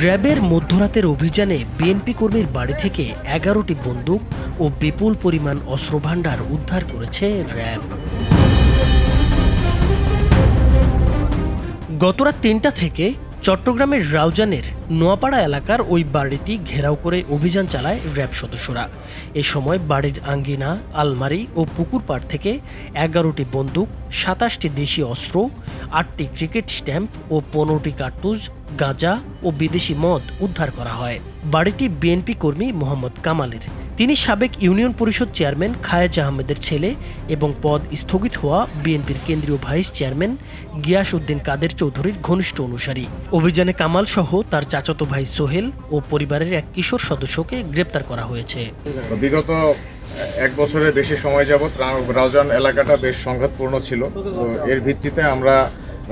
র্যাবের মধ্যরাতের অভিযানে বিএনপি কর্মীর বাড়ি থেকে ১১টি বন্দুক ও বিপুল পরিমাণ অস্ত্রভান্ডার উদ্ধার করেছে র্যাব। গতরাত ৩টা থেকে চট্টগ্রামের রাউজানের নোয়াপাড়া এলাকার ওই বাড়িটি ঘেরাও করে অভিযান চালায় র্যাব সদস্যরা। এ সময় বাড়ির আঙ্গিনা, আলমারি ও পুকুর পাড় থেকে ১১টি বন্দুক, ২৭টি দেশি অস্ত্র, ৮টি ক্রিকেট স্ট্যাম্প ও ১৫টি কার্তুজ, গাঁজা ও বিদেশি মদ উদ্ধার করা হয়। বাড়িটি বিএনপি কর্মী মোহাম্মদ কামালের। তিনি সাবেক ইউনিয়ন পরিষদ চেয়ারম্যান খায়েজ আহমেদের ছেলে এবং পদ স্থগিত হওয়া বিএনপির কেন্দ্রীয় ভাইস চেয়ারম্যান গিয়াস উদ্দিন কাদের চৌধুরীর ঘনিষ্ঠ অনুসারী। অভিযানে কামাল সহ তার চাচাতো ভাই সোহেল ও পরিবারের এক কিশোর সদস্যকে গ্রেপ্তার করা হয়েছে। বিগত ১ বছরের বেশি সময় যাবৎ রাউজান এলাকাটা বেশ সংঘাতপূর্ণ ছিল। তো এর ভিত্তিতে আমরা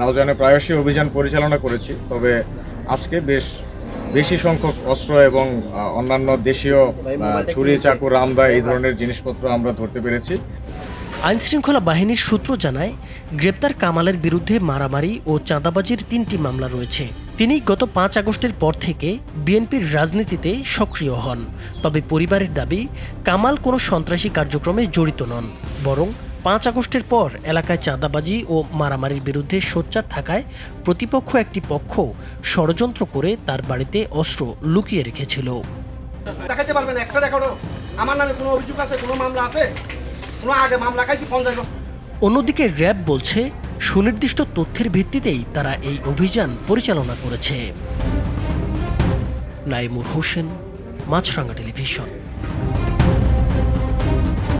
রাউজানে প্রায়শই অভিযান পরিচালনা করেছি। তবে আজকে বেশি সংখ্যক অস্ত্র এবং অন্যান্য দেশীয় ছুরি, চাকু, রামদা এই ধরনের জিনিসপত্র আমরা ধরতে পেরেছি। আইনশৃঙ্খলা বাহিনীর সূত্র জানায়, গ্রেপ্তার কামালের বিরুদ্ধে মারামারি ও চাঁদাবাজির ৩টি মামলা রয়েছে। তিনি গত ৫ আগস্টের পর থেকে বিএনপির রাজনীতিতে সক্রিয় হন। তবে পরিবারের দাবি, কামাল কোনো সন্ত্রাসী কার্যক্রমে জড়িত নন, বরং ৫ আগস্টের পর এলাকায় চাঁদাবাজি ও মারামারির বিরুদ্ধে সোচ্চার থাকায় প্রতিপক্ষ একটি পক্ষ ষড়যন্ত্র করে তার বাড়িতে অস্ত্র লুকিয়ে রেখেছিল। দেখাতে পারবেন একটা রেকর্ড আমার নামে কোনো অভিযোগ আছে, কোনো মামলা আছে, কোনো আগে মামলা খাইছি 50 বছর। অন্যদিকে র্যাব বলছে, সুনির্দিষ্ট তথ্যের ভিত্তিতেই তারা এই অভিযান পরিচালনা করেছে। নাইমুর হোসেন, মাছরাঙা টেলিভিশন।